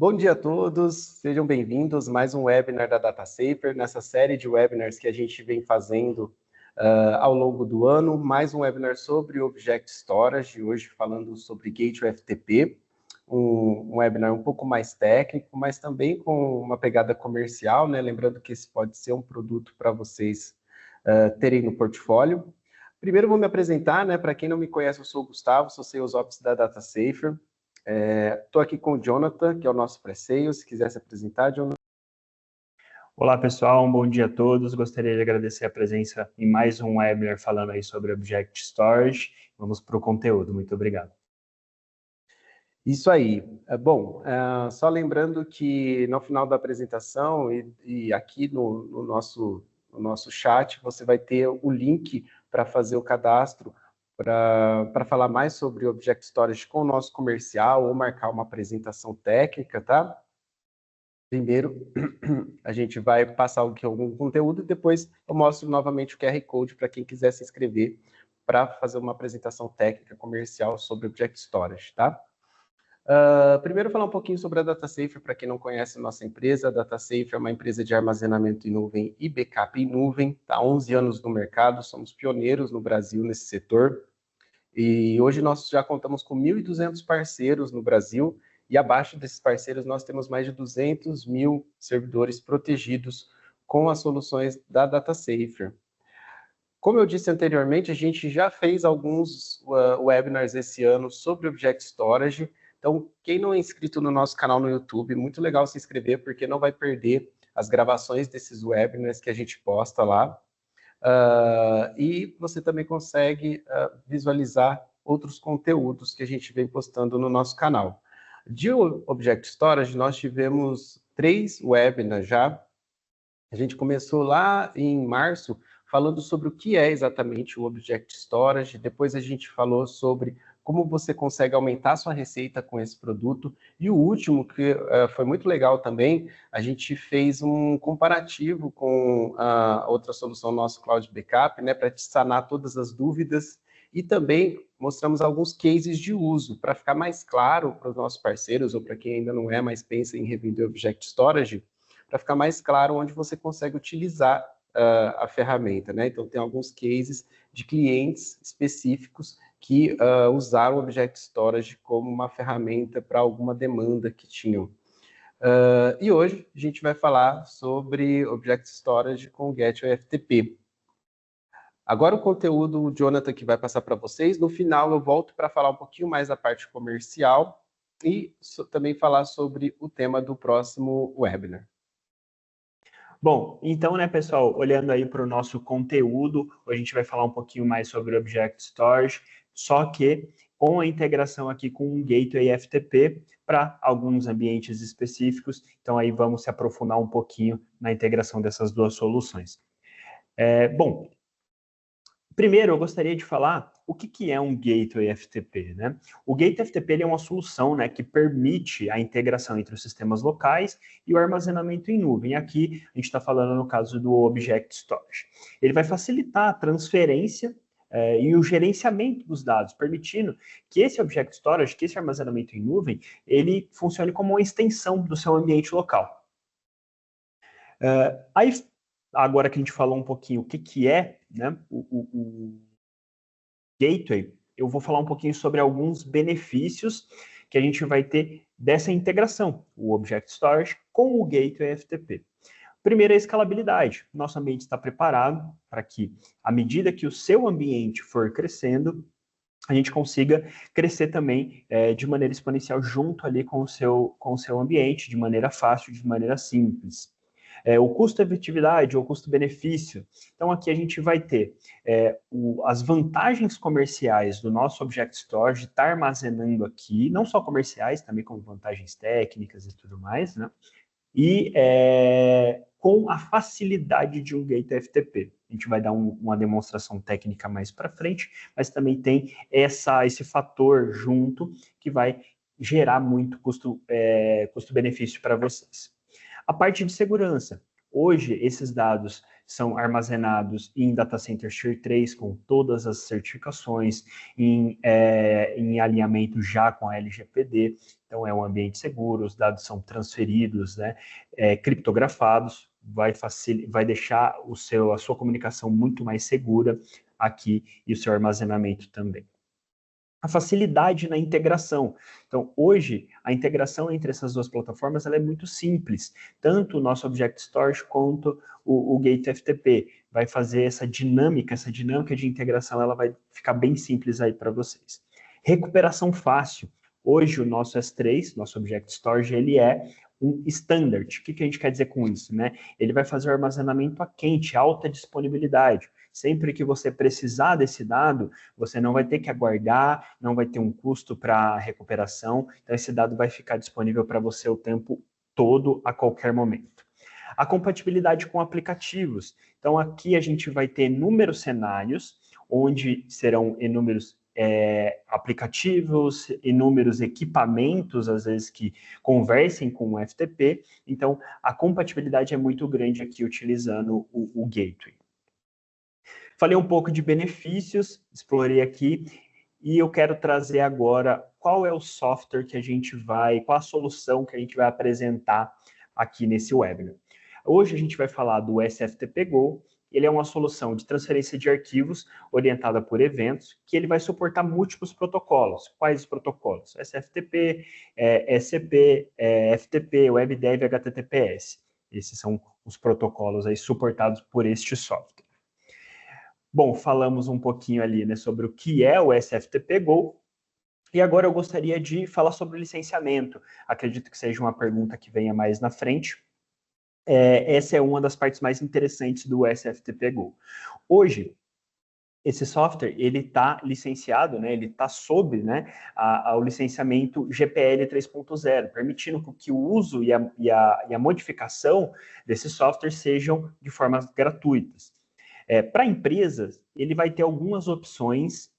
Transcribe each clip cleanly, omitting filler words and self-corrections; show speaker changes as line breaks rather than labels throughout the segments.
Bom dia a todos, sejam bem-vindos a mais um webinar da DataSafer, nessa série de webinars que a gente vem fazendo ao longo do ano, mais um webinar sobre Object Storage, hoje falando sobre Gateway FTP, um webinar um pouco mais técnico, mas também com uma pegada comercial, né? Lembrando que esse pode ser um produto para vocês terem no portfólio. Primeiro vou me apresentar, né? Para quem não me conhece, eu sou o Gustavo, sou Sales Ops da DataSafer. Estou aqui com o Jonathan, que é o nosso pré-sales, se quiser se apresentar, Jonathan.
Olá pessoal, um bom dia a todos. Gostaria de agradecer a presença em mais um webinar falando aí sobre Object Storage. Vamos para o conteúdo, muito obrigado.
Isso aí. Só lembrando que no final da apresentação e aqui no nosso chat, você vai ter o link para fazer o cadastro para falar mais sobre Object Storage com o nosso comercial ou marcar uma apresentação técnica, tá? Primeiro, a gente vai passar algum conteúdo e depois eu mostro novamente o QR Code para quem quiser se inscrever para fazer uma apresentação técnica comercial sobre Object Storage, tá? Primeiro, falar um pouquinho sobre a DataSafer, para quem não conhece a nossa empresa. A DataSafer é uma empresa de armazenamento em nuvem e backup em nuvem, está há 11 anos no mercado, somos pioneiros no Brasil nesse setor, e hoje nós já contamos com 1.200 parceiros no Brasil, e abaixo desses parceiros nós temos mais de 200 mil servidores protegidos com as soluções da DataSafer. Como eu disse anteriormente, a gente já fez alguns webinars esse ano sobre Object Storage. Então, quem não é inscrito no nosso canal no YouTube, muito legal se inscrever, porque não vai perder as gravações desses webinars que a gente posta lá. E você também consegue visualizar outros conteúdos que a gente vem postando no nosso canal. De Object Storage, nós tivemos 3 webinars já. A gente começou lá em março, falando sobre o que é exatamente o Object Storage. Depois a gente falou sobre como você consegue aumentar sua receita com esse produto. E o último, que foi muito legal também, a gente fez um comparativo com a outra solução, nosso Cloud Backup, né, para te sanar todas as dúvidas. E também mostramos alguns cases de uso, para ficar mais claro para os nossos parceiros, ou para quem ainda não é, mas pensa em revender Object Storage, para ficar mais claro onde você consegue utilizar a ferramenta, né? Então, tem alguns cases de clientes específicos que usaram o Object Storage como uma ferramenta para alguma demanda que tinham. E hoje a gente vai falar sobre Object Storage com o Gateway FTP. Agora o conteúdo, o Jonathan que vai passar para vocês. No final eu volto para falar um pouquinho mais da parte comercial e também falar sobre o tema do próximo webinar.
Bom, então, né, pessoal, olhando aí para o nosso conteúdo, a gente vai falar um pouquinho mais sobre Object Storage, só que com a integração aqui com o Gateway FTP para alguns ambientes específicos. Então, aí vamos se aprofundar um pouquinho na integração dessas duas soluções. Bom, primeiro, eu gostaria de falar o que é um Gateway FTP, né? O Gateway FTP ele é uma solução, né, que permite a integração entre os sistemas locais e o armazenamento em nuvem. Aqui, a gente está falando no caso do Object Storage. Ele vai facilitar a transferência e o gerenciamento dos dados, permitindo que esse Object Storage, que esse armazenamento em nuvem, ele funcione como uma extensão do seu ambiente local. Agora que a gente falou um pouquinho o que é, né, o Gateway, eu vou falar um pouquinho sobre alguns benefícios que a gente vai ter dessa integração, o Object Storage com o Gateway FTP. Primeiro, a escalabilidade. Nosso ambiente está preparado para que, à medida que o seu ambiente for crescendo, a gente consiga crescer também de maneira exponencial junto ali com o seu ambiente, de maneira fácil, de maneira simples. O custo-efetividade ou custo-benefício. Então, aqui a gente vai ter as vantagens comerciais do nosso Object Storage de estar armazenando aqui, não só comerciais, também como vantagens técnicas e tudo mais, né? E com a facilidade de um Gateway FTP. A gente vai dar uma demonstração técnica mais para frente, mas também tem esse fator junto que vai gerar muito custo-benefício para vocês. A parte de segurança. Hoje, esses dados são armazenados em data center Tier 3, com todas as certificações, em alinhamento já com a LGPD, então é um ambiente seguro, os dados são transferidos, né, criptografados, vai deixar a sua comunicação muito mais segura aqui e o seu armazenamento também. A facilidade na integração. Então, hoje, a integração entre essas duas plataformas ela é muito simples. Tanto o nosso Object Storage quanto o Gateway FTP. Vai fazer essa dinâmica de integração, ela vai ficar bem simples aí para vocês. Recuperação fácil. Hoje, o nosso S3, nosso Object Storage, ele é um standard. O que a gente quer dizer com isso, né? Ele vai fazer o armazenamento a quente, alta disponibilidade. Sempre que você precisar desse dado, você não vai ter que aguardar, não vai ter um custo para recuperação, então esse dado vai ficar disponível para você o tempo todo, a qualquer momento. A compatibilidade com aplicativos. Então aqui a gente vai ter inúmeros cenários, onde serão inúmeros aplicativos, inúmeros equipamentos, às vezes que conversem com o FTP, então a compatibilidade é muito grande aqui utilizando o Gateway. Falei um pouco de benefícios, explorei aqui, e eu quero trazer agora qual é o software que a gente qual a solução que a gente vai apresentar aqui nesse webinar. Hoje a gente vai falar do SFTP Go. Ele é uma solução de transferência de arquivos orientada por eventos, que ele vai suportar múltiplos protocolos. Quais os protocolos? SFTP, SCP, FTP, WebDev e HTTPS. Esses são os protocolos aí suportados por este software. Bom, falamos um pouquinho ali, né, sobre o que é o SFTP Go, e agora eu gostaria de falar sobre o licenciamento. Acredito que seja uma pergunta que venha mais na frente. Essa é uma das partes mais interessantes do SFTP Go. Hoje, esse software, ele está licenciado, né, ele está sob, né, ao licenciamento GPL 3.0, permitindo que o uso e a modificação desse software sejam de formas gratuitas. Para empresas, ele vai ter algumas opções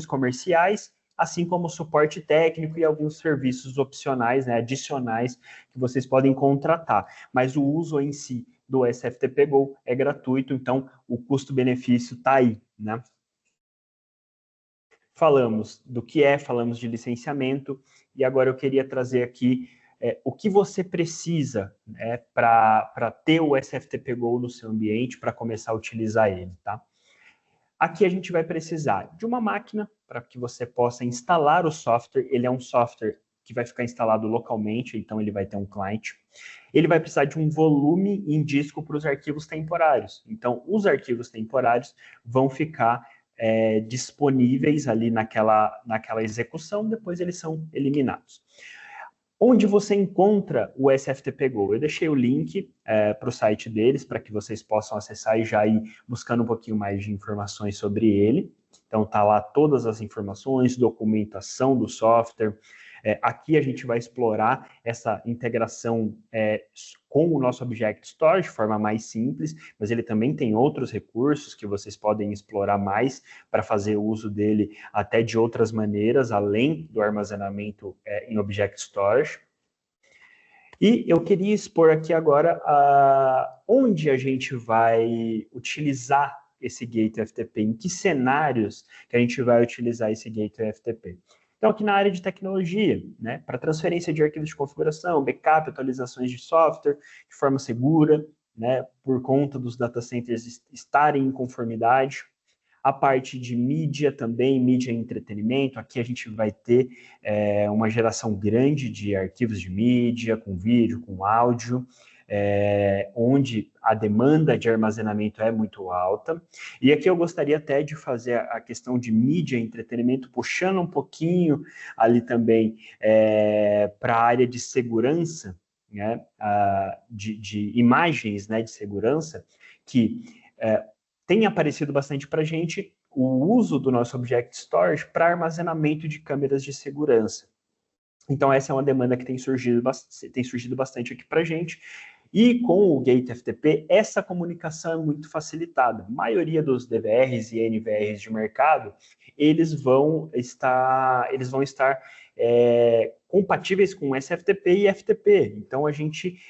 comerciais, assim como suporte técnico e alguns serviços opcionais, né, adicionais, que vocês podem contratar. Mas o uso em si do SFTP Go é gratuito, então o custo-benefício está aí, né? Falamos do que falamos de licenciamento, e agora eu queria trazer aqui o que você precisa, né, para ter o SFTP Go no seu ambiente, para começar a utilizar ele, tá? Aqui a gente vai precisar de uma máquina para que você possa instalar o software. Ele é um software que vai ficar instalado localmente, então ele vai ter um cliente. Ele vai precisar de um volume em disco para os arquivos temporários. Então, os arquivos temporários vão ficar disponíveis ali naquela execução, depois eles são eliminados. Onde você encontra o SFTP Go? Eu deixei o link para o site deles, para que vocês possam acessar e já ir buscando um pouquinho mais de informações sobre ele. Então, tá lá todas as informações, documentação do software. Aqui a gente vai explorar essa integração com o nosso Object Storage de forma mais simples, mas ele também tem outros recursos que vocês podem explorar mais para fazer uso dele até de outras maneiras, além do armazenamento em Object Storage. E eu queria expor aqui agora onde a gente vai utilizar esse Gateway FTP, em que cenários que a gente vai utilizar esse Gateway FTP. Então, aqui na área de tecnologia, né, para transferência de arquivos de configuração, backup, atualizações de software de forma segura, né, por conta dos data centers estarem em conformidade. A parte de mídia também, mídia e entretenimento, aqui a gente vai ter uma geração grande de arquivos de mídia, com vídeo, com áudio, onde a demanda de armazenamento é muito alta. E aqui eu gostaria até de fazer a questão de mídia e entretenimento, puxando um pouquinho ali também para a área de segurança, né, de imagens, né, de segurança, que tem aparecido bastante para a gente o uso do nosso Object Storage para armazenamento de câmeras de segurança. Então, essa é uma demanda que tem surgido bastante aqui para a gente. E com o Gateway FTP, essa comunicação é muito facilitada. A maioria dos DVRs e NVRs de mercado, eles vão estar compatíveis com SFTP e FTP. Então, a gente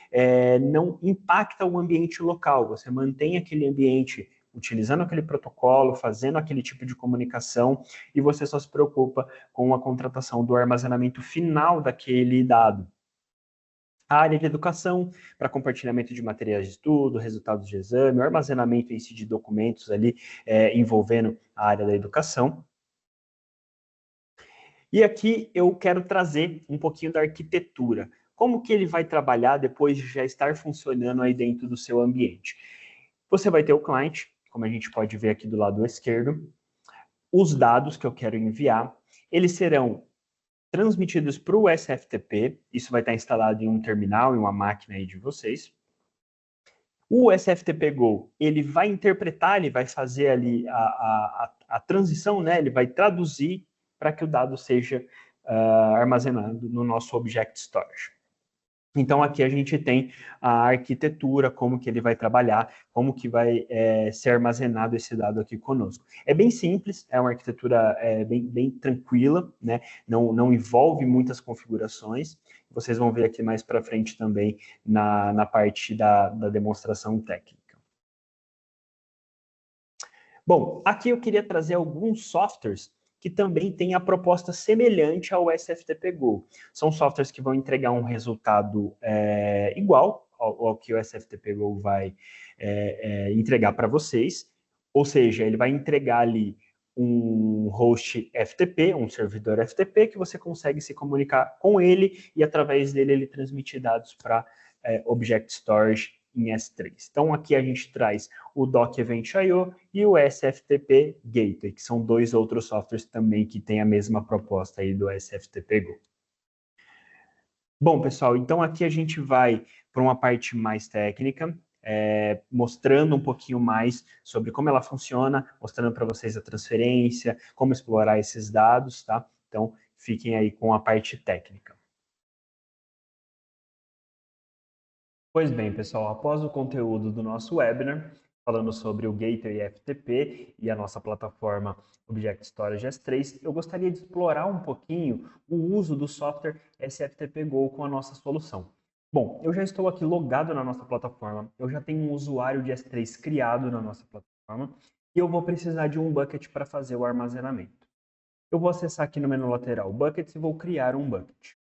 não impacta o ambiente local, você mantém aquele ambiente utilizando aquele protocolo, fazendo aquele tipo de comunicação, e você só se preocupa com a contratação do armazenamento final daquele dado. A área de educação, para compartilhamento de materiais de estudo, resultados de exame, o armazenamento em si de documentos ali envolvendo a área da educação. E aqui eu quero trazer um pouquinho da arquitetura. Como que ele vai trabalhar depois de já estar funcionando aí dentro do seu ambiente? Você vai ter o cliente, como a gente pode ver aqui do lado esquerdo, os dados que eu quero enviar, eles serão transmitidos para o SFTP, isso vai estar instalado em um terminal, em uma máquina aí de vocês. O SFTP Go, ele vai interpretar, ele vai fazer ali a transição, né? Ele vai traduzir para que o dado seja armazenado no nosso Object Storage. Então, aqui a gente tem a arquitetura, como que ele vai trabalhar, como que vai ser armazenado esse dado aqui conosco. É bem simples, é uma arquitetura bem tranquila, né? Não envolve muitas configurações. Vocês vão ver aqui mais para frente também na parte da demonstração técnica. Bom, aqui eu queria trazer alguns softwares que também têm a proposta semelhante ao SFTP Go. São softwares que vão entregar um resultado igual ao que o SFTP Go vai entregar para vocês, ou seja, ele vai entregar ali um host FTP, um servidor FTP, que você consegue se comunicar com ele e através dele ele transmitir dados para Object Storage em S3. Então, aqui a gente traz o Doc Event.io e o SFTP Gateway, que são dois outros softwares também que têm a mesma proposta aí do SFTP Go. Bom, pessoal, então aqui a gente vai para uma parte mais técnica, mostrando um pouquinho mais sobre como ela funciona, mostrando para vocês a transferência, como explorar esses dados, tá? Então, fiquem aí com a parte técnica. Pois bem, pessoal, após o conteúdo do nosso webinar, falando sobre o Gateway FTP e a nossa plataforma Object Storage S3, eu gostaria de explorar um pouquinho o uso do software SFTP Go com a nossa solução. Bom, eu já estou aqui logado na nossa plataforma, eu já tenho um usuário de S3 criado na nossa plataforma e eu vou precisar de um bucket para fazer o armazenamento. Eu vou acessar aqui no menu lateral Buckets e vou criar um bucket.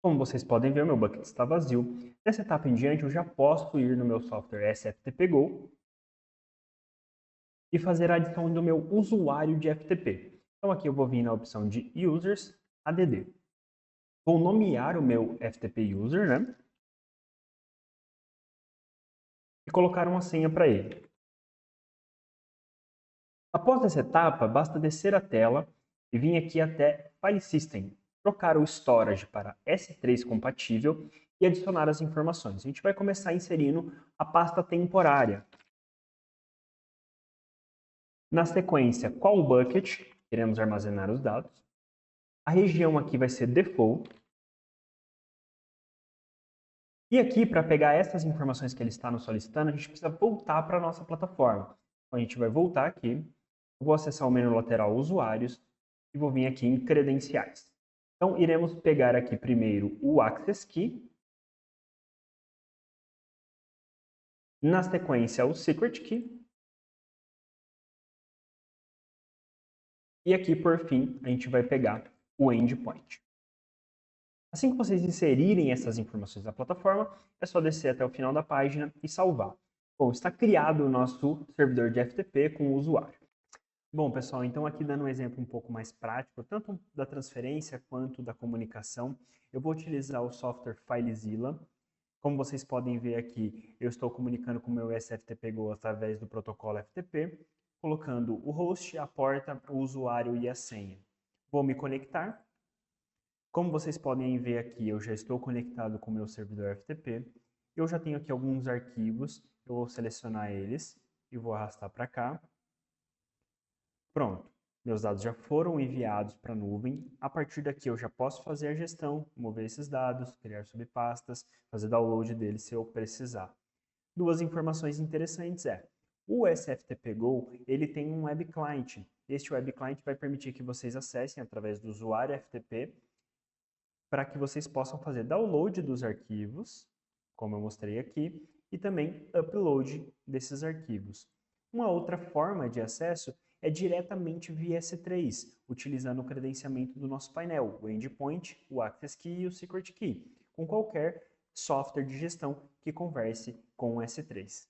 Como vocês podem ver, o meu bucket está vazio. Nessa etapa em diante, eu já posso ir no meu software SFTP Go e fazer a adição do meu usuário de FTP. Então aqui eu vou vir na opção de Users, ADD. Vou nomear o meu FTP User, né? E colocar uma senha para ele. Após essa etapa, basta descer a tela e vir aqui até File System, trocar o Storage para S3 compatível e adicionar as informações. A gente vai começar inserindo a pasta temporária. Na sequência, qual bucket queremos armazenar os dados. A região aqui vai ser Default. E aqui, para pegar essas informações que ele está nos solicitando, a gente precisa voltar para a nossa plataforma. Então, a gente vai voltar aqui, vou acessar o menu lateral Usuários e vou vir aqui em Credenciais. Então, iremos pegar aqui primeiro o Access Key, na sequência o Secret Key, e aqui, por fim, a gente vai pegar o Endpoint. Assim que vocês inserirem essas informações na plataforma, é só descer até o final da página e salvar. Bom, está criado o nosso servidor de FTP com o usuário. Bom, pessoal, então aqui dando um exemplo um pouco mais prático, tanto da transferência quanto da comunicação, eu vou utilizar o software FileZilla. Como vocês podem ver aqui, eu estou comunicando com o meu SFTP Go através do protocolo FTP, colocando o host, a porta, o usuário e a senha. Vou me conectar. Como vocês podem ver aqui, eu já estou conectado com o meu servidor FTP. Eu já tenho aqui alguns arquivos, eu vou selecionar eles e vou arrastar para cá. Pronto, meus dados já foram enviados para a nuvem. A partir daqui eu já posso fazer a gestão, mover esses dados, criar subpastas, fazer download deles se eu precisar. Duas informações interessantes O SFTP Go, ele tem um web client. Este web client vai permitir que vocês acessem através do usuário FTP para que vocês possam fazer download dos arquivos, como eu mostrei aqui, e também upload desses arquivos. Uma outra forma de acesso é diretamente via S3, utilizando o credenciamento do nosso painel, o Endpoint, o Access Key e o Secret Key, com qualquer software de gestão que converse com o S3.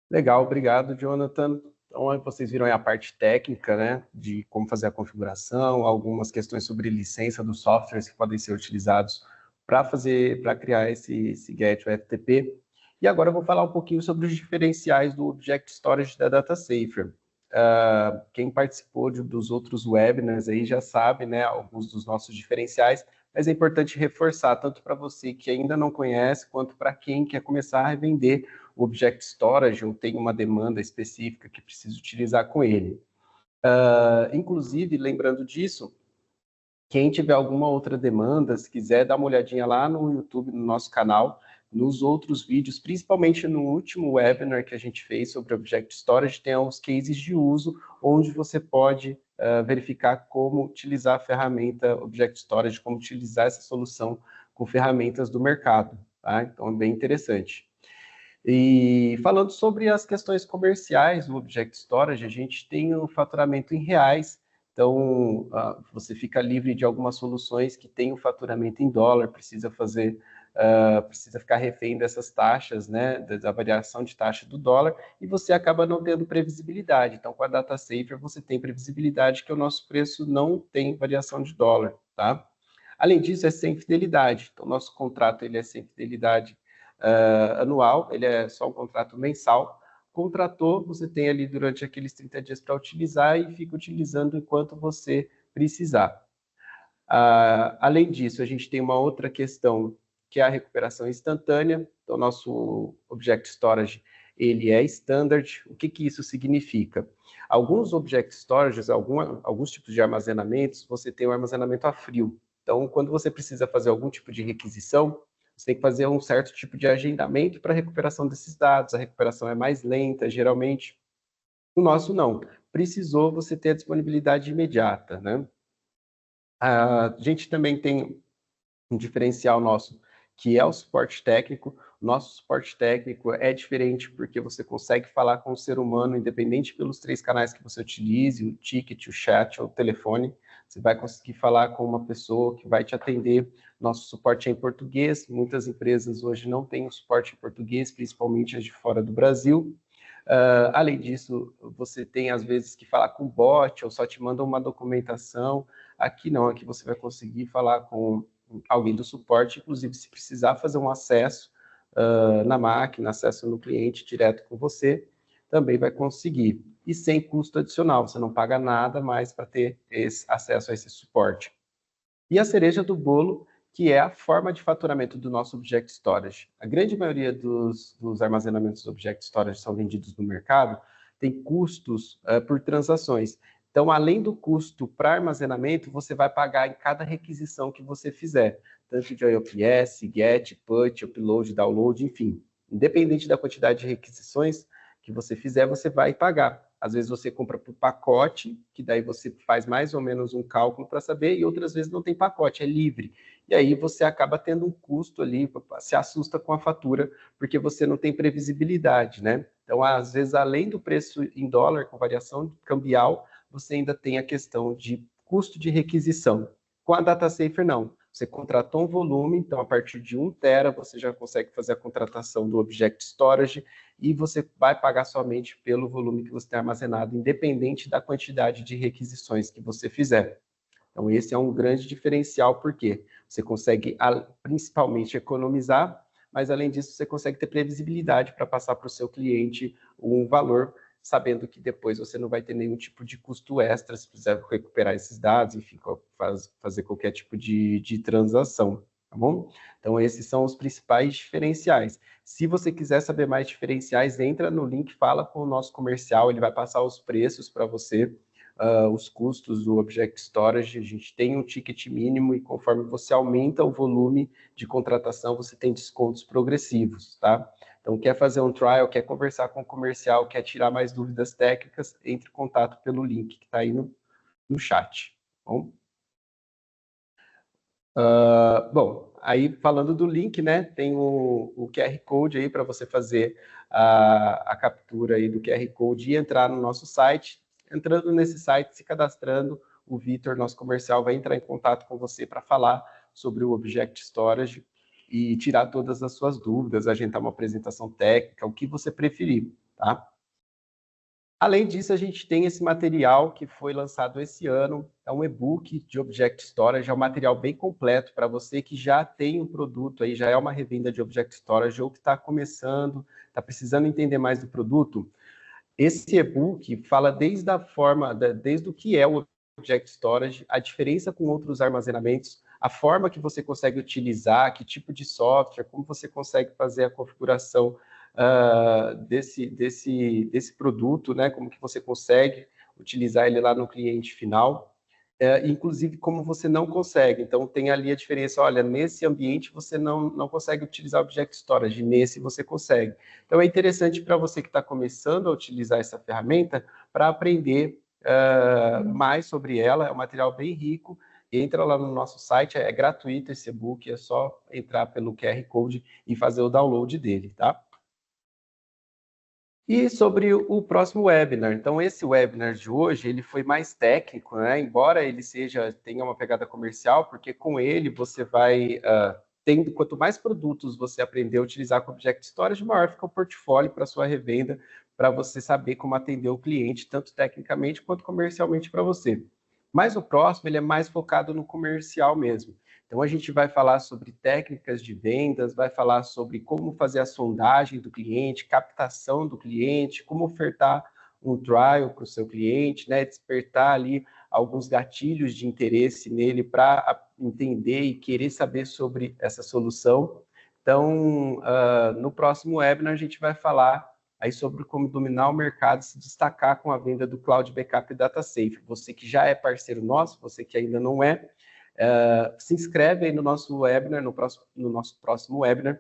Legal, obrigado, Jonathan. Então, vocês viram aí a parte técnica, né, de como fazer a configuração, algumas questões sobre licença dos softwares que podem ser utilizados para criar esse gateway FTP. E agora eu vou falar um pouquinho sobre os diferenciais do Object Storage da DataSafer. Quem participou dos outros webinars aí já sabe, né, alguns dos nossos diferenciais, mas é importante reforçar, tanto para você que ainda não conhece, quanto para quem quer começar a revender o Object Storage ou tem uma demanda específica que precisa utilizar com ele. Inclusive, lembrando disso, quem tiver alguma outra demanda, se quiser dar uma olhadinha lá no YouTube, no nosso canal, nos outros vídeos, principalmente no último webinar que a gente fez sobre Object Storage, tem os cases de uso, onde você pode verificar como utilizar a ferramenta Object Storage, como utilizar essa solução com ferramentas do mercado, tá? Então, é bem interessante. E falando sobre as questões comerciais do Object Storage, a gente tem o faturamento em reais, então você fica livre de algumas soluções que têm o faturamento em dólar, precisa ficar refém dessas taxas, né, da variação de taxa do dólar, e você acaba não tendo previsibilidade. Então, com a DataSafer, você tem previsibilidade que o nosso preço não tem variação de dólar, tá? Além disso, é sem fidelidade. Então, nosso contrato ele é sem fidelidade anual, ele é só um contrato mensal. Contratou, você tem ali durante aqueles 30 dias para utilizar e fica utilizando enquanto você precisar. Além disso, a gente tem uma outra questão, que é a recuperação instantânea. Então, nosso Object Storage, ele é standard. O que isso significa? Alguns Object Storages, alguns tipos de armazenamentos, você tem um armazenamento a frio. Então, quando você precisa fazer algum tipo de requisição, você tem que fazer um certo tipo de agendamento para a recuperação desses dados. A recuperação é mais lenta, geralmente. O nosso não. Precisou, você ter a disponibilidade imediata, né? A gente também tem um diferencial nosso, que é o suporte técnico. O nosso suporte técnico é diferente porque você consegue falar com o ser humano, independente pelos 3 canais que você utilize, o ticket, o chat ou o telefone. Você vai conseguir falar com uma pessoa que vai te atender. Nosso suporte é em português. Muitas empresas hoje não têm o suporte em português, principalmente as de fora do Brasil. Além disso, você tem às vezes que falar com bot ou só te mandam uma documentação. Aqui não, aqui você vai conseguir falar com alguém do suporte, inclusive se precisar fazer um acesso na máquina, acesso no cliente direto com você, também vai conseguir. E sem custo adicional, você não paga nada mais para ter esse acesso a esse suporte. E a cereja do bolo, que é a forma de faturamento do nosso Object Storage. A grande maioria dos armazenamentos Object Storage são vendidos no mercado, tem custos por transações. Então, além do custo para armazenamento, você vai pagar em cada requisição que você fizer, tanto de IOPS, GET, PUT, Upload, Download, enfim. Independente da quantidade de requisições que você fizer, você vai pagar. Às vezes você compra por pacote, que daí você faz mais ou menos um cálculo para saber, e outras vezes não tem pacote, é livre. E aí você acaba tendo um custo ali, se assusta com a fatura, porque você não tem previsibilidade, né? Então, às vezes, além do preço em dólar, com variação cambial, você ainda tem a questão de custo de requisição. Com a DataSafer, não. Você contratou um volume, então a partir de 1 tera você já consegue fazer a contratação do Object Storage e você vai pagar somente pelo volume que você tem armazenado, independente da quantidade de requisições que você fizer. Então, esse é um grande diferencial, porque você consegue principalmente economizar, mas além disso, você consegue ter previsibilidade para passar para o seu cliente um valor, sabendo que depois você não vai ter nenhum tipo de custo extra se precisar recuperar esses dados, enfim, fazer qualquer tipo de transação, tá bom? Então, esses são os principais diferenciais. Se você quiser saber mais diferenciais, entra no link, fala com o nosso comercial, ele vai passar os preços para você, os custos do Object Storage. A gente tem um ticket mínimo e conforme você aumenta o volume de contratação, você tem descontos progressivos, tá? Então, quer fazer um trial, quer conversar com o comercial, quer tirar mais dúvidas técnicas, entre em contato pelo link que está aí no chat. Bom? Bom, aí falando do link, né, tem o QR Code aí para você fazer a captura aí do QR Code e entrar no nosso site. Entrando nesse site, se cadastrando, o Vitor, nosso comercial, vai entrar em contato com você para falar sobre o Object Storage e tirar todas as suas dúvidas, agendar uma apresentação técnica, o que você preferir, tá? Além disso, a gente tem esse material que foi lançado esse ano, é um e-book de Object Storage, é um material bem completo para você que já tem um produto aí, já é uma revenda de Object Storage ou que está começando, está precisando entender mais do produto. Esse e-book fala desde a forma, desde o que é o Object Storage, a diferença com outros armazenamentos, a forma que você consegue utilizar, que tipo de software, como você consegue fazer a configuração desse produto, né? Como que você consegue utilizar ele lá no cliente final, inclusive como você não consegue. Então, tem ali a diferença, olha, nesse ambiente você não consegue utilizar Object Storage, nesse você consegue. Então, é interessante para você que está começando a utilizar essa ferramenta para aprender mais sobre ela, é um material bem rico. Entra lá no nosso site, é gratuito esse e-book, é só entrar pelo QR Code e fazer o download dele, tá? E sobre o próximo webinar. Então, esse webinar de hoje, ele foi mais técnico, né? Embora ele tenha uma pegada comercial, porque com ele você vai tendo, quanto mais produtos você aprender a utilizar com Object Storage, maior fica o portfólio para sua revenda, para você saber como atender o cliente, tanto tecnicamente quanto comercialmente para você. Mas o próximo, ele é mais focado no comercial mesmo. Então, a gente vai falar sobre técnicas de vendas, vai falar sobre como fazer a sondagem do cliente, captação do cliente, como ofertar um trial para o seu cliente, né? Despertar ali alguns gatilhos de interesse nele para entender e querer saber sobre essa solução. Então, no próximo webinar, a gente vai falar aí sobre como dominar o mercado e se destacar com a venda do Cloud Backup e Data Safe. Você que já é parceiro nosso, você que ainda não é, se inscreve aí no nosso webinar, no nosso próximo webinar,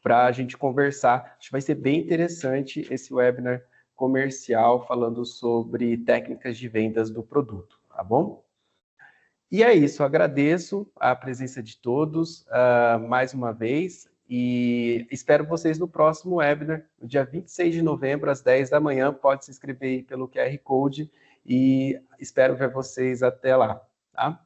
para a gente conversar. Acho que vai ser bem interessante esse webinar comercial, falando sobre técnicas de vendas do produto, tá bom? E é isso, agradeço a presença de todos mais uma vez e espero vocês no próximo webinar, no dia 26 de novembro, às 10 da manhã. Pode se inscrever aí pelo QR Code e espero ver vocês até lá, tá?